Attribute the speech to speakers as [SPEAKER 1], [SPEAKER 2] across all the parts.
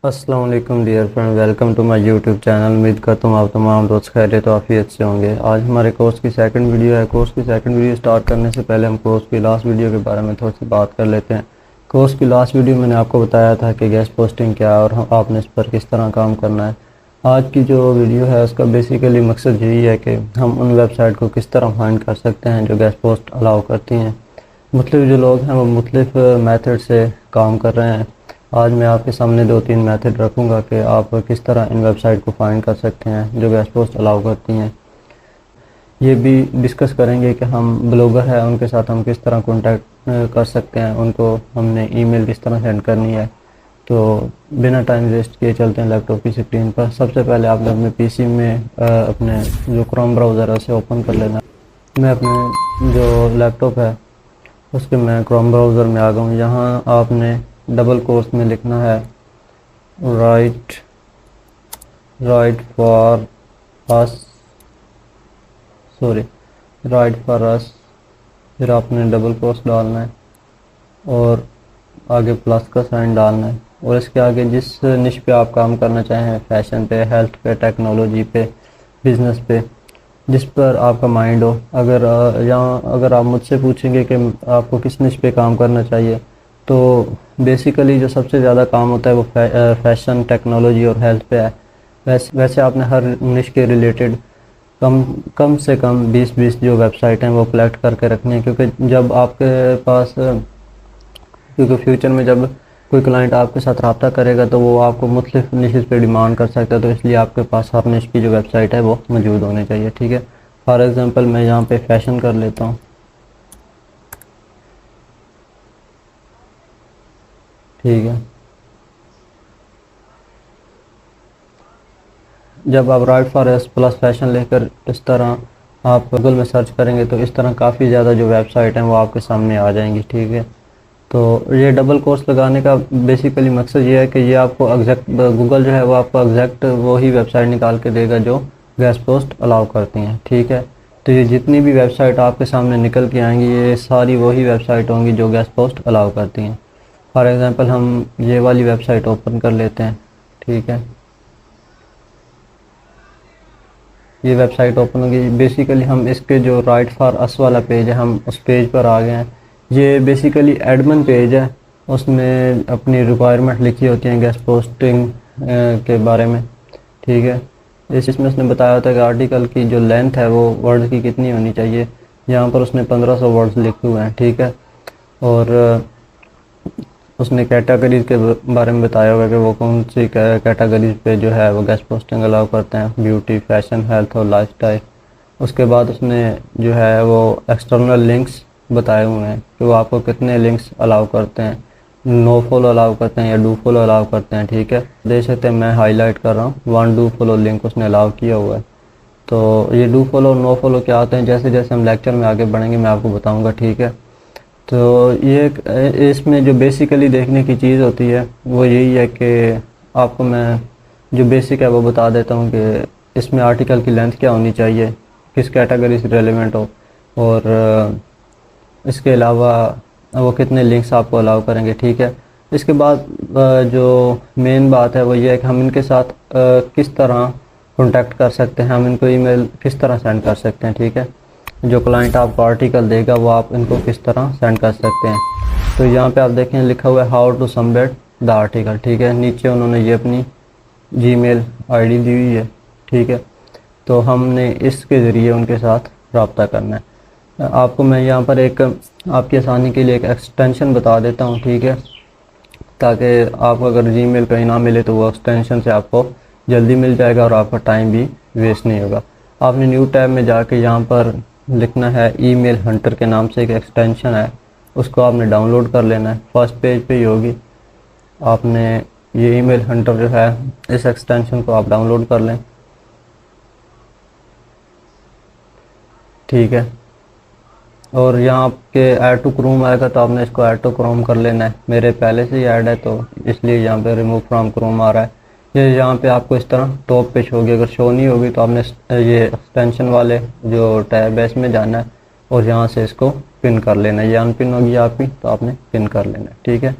[SPEAKER 1] अस्सलाम वालेकुम dear friend, welcome to my YouTube channel. उम्मीद करता हूँ आप तमाम दोस्त खैरियत तो आफियत से होंगे। आज हमारे कोर्स की सेकंड वीडियो है। कोर्स की सेकंड वीडियो स्टार्ट करने से पहले हम कोर्स की लास्ट वीडियो के बारे में थोड़ी सी बात कर लेते हैं। कोर्स की लास्ट वीडियो मैंने आपको बताया था कि गेस्ट पोस्टिंग क्या है और आपने इस पर किस तरह काम करना है। आज की जो वीडियो है उसका बेसिकली मकसद यही है कि हम उन वेबसाइट को किस तरह फाइंड कर सकते हैं जो गेस्ट पोस्ट अलाउ करती हैं। मुख्तलिफ जो लोग हैं वो मुख्तलिफ मेथड से काम कर रहे हैं। आज मैं आपके सामने दो तीन मेथड रखूँगा कि आप किस तरह इन वेबसाइट को फाइंड कर सकते हैं जो गेस्ट पोस्ट अलाउ करती हैं। ये भी डिस्कस करेंगे कि हम ब्लॉगर हैं उनके साथ हम किस तरह कांटेक्ट कर सकते हैं, उनको हमने ईमेल किस तरह सेंड करनी है। तो बिना टाइम वेस्ट किए चलते हैं लैपटॉप की स्क्रीन पर। सबसे पहले आपने अपने पीसी में अपने जो क्रोम ब्राउज़र है उसे ओपन कर लेना। मैं अपने जो लैपटॉप है उसके मैं क्रोम ब्राउज़र में आ गया हूँ। यहाँ आपने डबल कोर्स में लिखना है right right for us sorry right for us. फिर आपने डबल कोर्स डालना है और आगे प्लस का साइन डालना है और इसके आगे जिस निश पे आप काम करना चाहें, फैशन पे, हेल्थ पे, टेक्नोलॉजी पे, बिज़नेस पे, जिस पर आपका माइंड हो। अगर यहाँ अगर आप मुझसे पूछेंगे कि आपको किस निश पे काम करना चाहिए, तो बेसिकली जो सबसे ज़्यादा काम होता है वो फैशन, टेक्नोलॉजी और हेल्थ पे है। वैसे आपने हर निश के रिलेटेड कम कम से कम 20-20 जो वेबसाइट हैं वो कलेक्ट करके रखनी है, क्योंकि जब आपके पास क्योंकि फ्यूचर में जब कोई क्लाइंट आपके साथ रब्ता करेगा तो वो आपको मुख्तलिफ निशेज़ पे डिमांड कर सकता है। तो इसलिए आपके पास हर निश की जो वेबसाइट है वो मौजूद होनी चाहिए। ठीक है, फॉर एग्ज़ाम्पल मैं यहाँ पे फैशन कर लेता हूँ। ठीक है, जब आप right for S plus fashion लेकर इस तरह आप गूगल में सर्च करेंगे तो इस तरह काफ़ी ज़्यादा जो वेबसाइट हैं वो आपके सामने आ जाएंगी। ठीक है, तो ये डबल कोर्स लगाने का बेसिकली मकसद ये है कि ये आपको एग्जैक्ट गूगल जो है वो आपको एग्जैक्ट वही वेबसाइट निकाल के देगा जो गेस्ट पोस्ट अलाउ करती हैं। ठीक है, तो ये जितनी भी वेबसाइट आपके सामने निकल के आएंगी ये सारी वही वेबसाइट होंगी जो गेस्ट पोस्ट अलाउ करती हैं। फॉर एग्ज़ाम्पल हम ये वाली वेबसाइट ओपन कर लेते हैं। ठीक है, ये वेबसाइट ओपन होगी। बेसिकली हम इसके जो राइट फॉर अस वाला पेज है हम उस पेज पर आ गए हैं। ये बेसिकली एडमिन पेज है, उसमें अपनी रिक्वायरमेंट लिखी होती हैं गेस्ट पोस्टिंग के बारे में। ठीक है, इसमें उसने बताया होता है कि आर्टिकल की जो लेंथ है वो वर्ड की कितनी होनी चाहिए। यहाँ पर उसने 1500 वर्ड्स लिखे हुए हैं। ठीक है, और उसने कैटेगरीज के बारे में बताया होगा कि वो कौन सी कैटेगरीज पे जो है वो गेस्ट पोस्टिंग अलाउ करते हैं, ब्यूटी, फैशन, हेल्थ और लाइफस्टाइल। उसके बाद उसने जो है वो एक्सटर्नल लिंक्स बताए हुए हैं कि वो आपको कितने लिंक्स अलाउ करते हैं, नो फॉलो अलाउ करते हैं या डू फॉलो अलाउ करते हैं। ठीक है, देख सकते हैं मैं हाईलाइट कर रहा हूँ, वन डू फॉलो लिंक उसने अलाउ किया हुआ है। तो ये डू फॉलो नो फॉलो क्या होते हैं जैसे जैसे हम लेक्चर में आगे बढ़ेंगे मैं आपको बताऊँगा। ठीक है, तो ये इसमें जो बेसिकली देखने की चीज़ होती है वो यही है कि आपको मैं जो बेसिक है वो बता देता हूँ कि इसमें आर्टिकल की लेंथ क्या होनी चाहिए, किस कैटेगरी से रेलेवेंट हो, और इसके अलावा वो कितने लिंक्स आपको अलाउ करेंगे। ठीक है, इसके बाद जो मेन बात है वो ये है कि हम इनके साथ किस तरह कांटेक्ट कर सकते हैं, हम इनको ईमेल किस तरह सेंड कर सकते हैं। ठीक है, जो क्लाइंट आपको आर्टिकल देगा वो आप इनको किस तरह सेंड कर सकते हैं। तो यहाँ पे आप देखें लिखा हुआ है how to submit the article. ठीक है, नीचे उन्होंने ये अपनी जीमेल आईडी दी हुई है। ठीक है, तो हमने इसके ज़रिए उनके साथ रब्ता करना है। आपको मैं यहाँ पर एक आपकी आसानी के लिए एक एक्सटेंशन बता देता हूँ। ठीक है, ताकि आपको अगर जीमेल कहीं ना मिले तो वो एक्सटेंशन से आपको जल्दी मिल जाएगा और आपका टाइम भी वेस्ट नहीं होगा। आपने न्यू टैब में जाके यहाँ पर लिखना है ईमेल हंटर के नाम से एक एक्सटेंशन है, उसको आपने डाउनलोड कर लेना है। फर्स्ट पेज पे ही होगी। आपने ये ईमेल हंटर जो है इस एक्सटेंशन को आप डाउनलोड कर लें। ठीक है, और यहाँ आपके ऐड टू क्रोम आएगा तो आपने इसको ऐड टू क्रोम कर लेना है। मेरे पहले से ही ऐड है तो इसलिए यहाँ पे रिमूव फ्रॉम क्रोम आ रहा है। ये यहाँ पे आपको इस तरह टॉप पे शो होगी, अगर शो नहीं होगी तो आपने ये एक्सटेंशन वाले जो टैब है इसमें जाना है और यहाँ से इसको पिन कर लेना है। ये अनपिन होगी आपकी तो आपने पिन कर लेना है। ठीक है,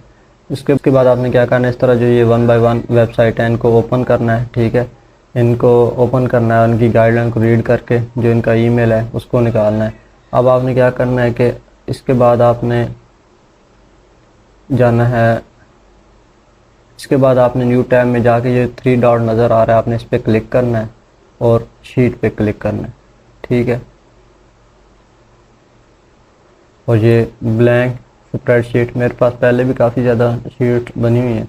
[SPEAKER 1] इसके बाद आपने क्या करना है, इस तरह जो ये 1 बाय 1 वेबसाइट है इनको ओपन करना है, ठीक है। इनको ओपन करना है, उनकी गाइडलाइन को रीड करके जो इनका ईमेल है उसको निकालना है। अब आपने क्या करना है कि इसके बाद आपने जाना है, इसके बाद आपने न्यू टैब में जाके ये 3 डॉट नज़र आ रहा है, आपने इस पर क्लिक करना है और शीट पे क्लिक करना है, ठीक है। और ये ब्लैंक स्प्रेडशीट, मेरे पास पहले भी काफ़ी ज़्यादा शीट बनी हुई है,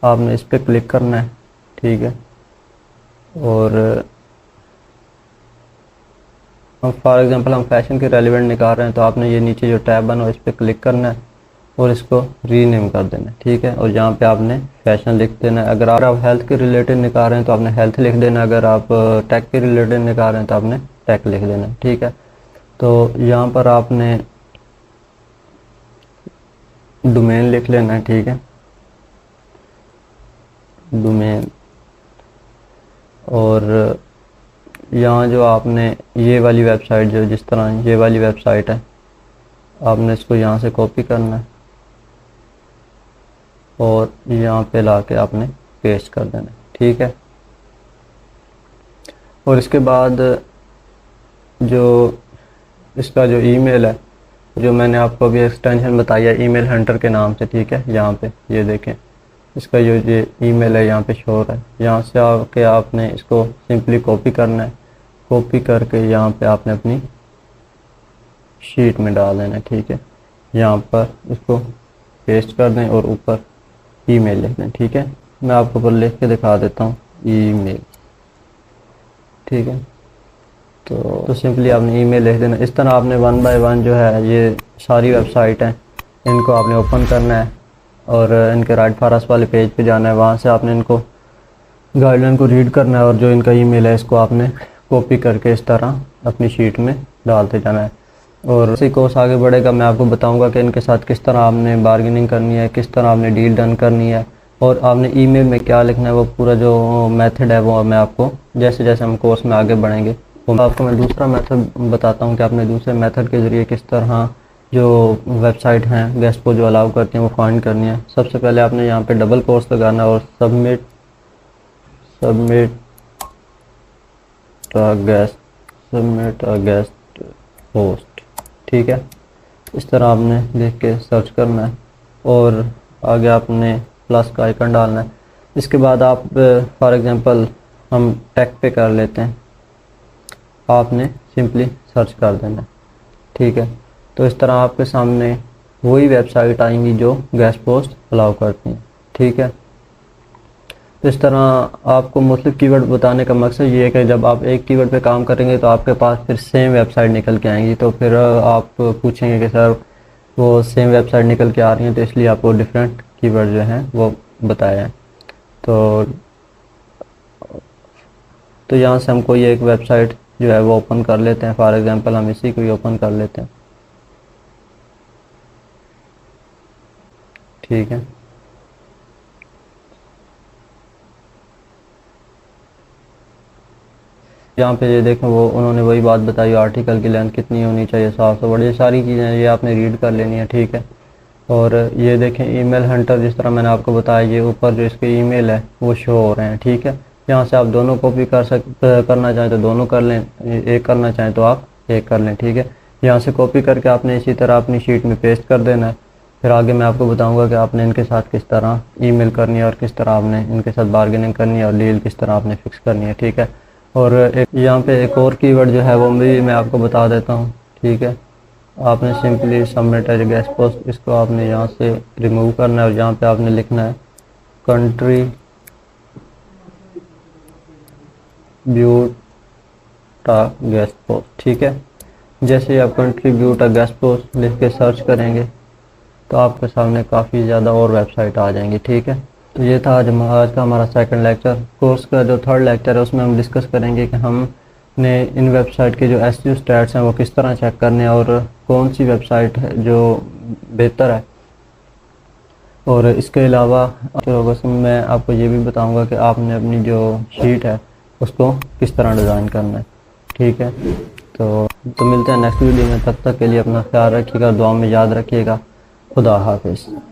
[SPEAKER 1] आपने इस पर क्लिक करना है, ठीक है। और हम फॉर एग्जांपल हम फैशन के रेलिवेंट निकाल रहे हैं, तो आपने ये नीचे जो टैब बना हो इस पर क्लिक करना है और इसको रीनेम कर देना है, ठीक है। और यहाँ पे आपने फैशन लिख देना है। अगर आप हेल्थ के रिलेटेड निकाल रहे हैं तो आपने हेल्थ लिख देना है, अगर आप टेक के रिलेटेड निकाल रहे हैं तो आपने टेक लिख देना है, ठीक है। तो यहाँ पर आपने डोमेन लिख लेना है, ठीक है, डोमेन। और यहाँ जो आपने ये वाली वेबसाइट, जो जिस तरह ये वाली वेबसाइट है, आपने इसको यहाँ से कॉपी करना है और यहाँ पे लाके आपने पेस्ट कर देना है, ठीक है। और इसके बाद जो इसका जो ईमेल है, जो मैंने आपको अभी एक्सटेंशन बताई है ईमेल हंटर के नाम से, ठीक है। यहाँ पे ये देखें, इसका जो ये ईमेल है यहाँ पे शो हो रहा है। यहाँ से आके आपने इसको सिंपली कॉपी करना है, कॉपी करके यहाँ पे आपने अपनी शीट में डाल देना है, ठीक है। यहाँ पर इसको पेस्ट कर दें और ऊपर ईमेल लिख दें, ठीक है। मैं आपको ऊपर लिख के दिखा देता हूँ, ईमेल, ठीक है। तो सिंपली आपने ईमेल लिख देना। इस तरह आपने 1 बाय 1 जो है ये सारी वेबसाइट हैं, इनको आपने ओपन करना है और इनके राइट फॉर अस वाले पेज पे जाना है। वहाँ से आपने इनको गाइडलाइन को रीड करना है और जो इनका ईमेल है इसको आपने कॉपी करके इस तरह अपनी शीट में डालते जाना है। और इसी कोर्स आगे बढ़ेगा, मैं आपको बताऊंगा कि इनके साथ किस तरह आपने बार्गेनिंग करनी है, किस तरह आपने डील डन करनी है और आपने ईमेल में क्या लिखना है। वो पूरा जो मेथड है वो मैं आपको जैसे जैसे हम कोर्स में आगे बढ़ेंगे वो आपको मैं दूसरा मेथड बताता हूँ कि आपने दूसरे मेथड के ज़रिए किस तरह जो वेबसाइट हैं गेस्ट को जो अलाउ करती हैं वो फाइंड करनी है। सबसे पहले आपने यहाँ पे डबल कोर्स लगाना और सबमिट अ गेस्ट पोस्ट, ठीक है। इस तरह आपने लिख के सर्च करना है और आगे आपने प्लस का आइकन डालना है। इसके बाद आप फॉर एग्जांपल हम टेक पे कर लेते हैं, आपने सिंपली सर्च कर देना है, ठीक है। तो इस तरह आपके सामने वही वेबसाइट आएंगी जो गेस्ट पोस्ट अलाउ करती हैं, ठीक है। तो इस तरह आपको मुख्तलिफ कीवर्ड बताने का मकसद ये है कि जब आप एक कीवर्ड पे काम करेंगे तो आपके पास फिर सेम वेबसाइट निकल के आएंगी, तो फिर आप पूछेंगे कि सर वो सेम वेबसाइट निकल के आ रही हैं, तो इसलिए आपको डिफरेंट कीवर्ड जो हैं वो बताया है। तो यहाँ से हम कोई एक वेबसाइट जो है वो ओपन कर लेते हैं। फॉर एग्जांपल हम इसी को ही ओपन कर लेते हैं, ठीक है। यहाँ पे ये देखें वो उन्होंने वही बात बताई, आर्टिकल की लेंथ कितनी होनी चाहिए, 700 वर्ड, ये सारी चीज़ें ये आपने रीड कर लेनी है, ठीक है। और ये देखें ईमेल हंटर, जिस तरह मैंने आपको बताया, ये ऊपर जो इसके ईमेल है वो शो हो रहे हैं, ठीक है। यहाँ से आप दोनों कॉपी करना चाहें तो दोनों कर लें, एक करना चाहें तो आप एक कर लें, ठीक है। यहाँ से कॉपी करके आपने इसी तरह अपनी शीट में पेस्ट कर देना है। फिर आगे मैं आपको बताऊंगा कि आपने इनके साथ किस तरह ईमेल करनी है और किस तरह आपने इनके साथ बार्गेनिंग करनी है और डील किस तरह आपने फिक्स करनी है, ठीक है। और एक यहाँ पे एक और कीवर्ड जो है वो भी मैं आपको बता देता हूँ, ठीक है। आपने simply submit as guest post, इसको आपने यहाँ से रिमूव करना है और यहाँ पे आपने लिखना है कंट्री ब्यूटा गेस्ट पोस्ट, ठीक है। जैसे ही आप कंट्रीब्यूट अ गेस्ट पोस्ट लिख के सर्च करेंगे तो आपके सामने काफ़ी ज़्यादा और वेबसाइट आ जाएंगी, ठीक है। तो ये था आज का हमारा सेकंड लेक्चर। कोर्स का जो थर्ड लेक्चर है उसमें हम डिस्कस करेंगे कि हमने इन वेबसाइट के जो एसईओ स्टैट्स हैं वो किस तरह चेक करने हैं और कौन सी वेबसाइट है जो बेहतर है। और इसके अलावा मैं आपको ये भी बताऊंगा कि आपने अपनी जो शीट है उसको किस तरह डिज़ाइन करना है, ठीक है। तो मिलते हैं नेक्स्ट वीडियो में, तब तक के लिए अपना ख्याल रखिएगा, दुआ में याद रखिएगा। खुदा हाफिज़।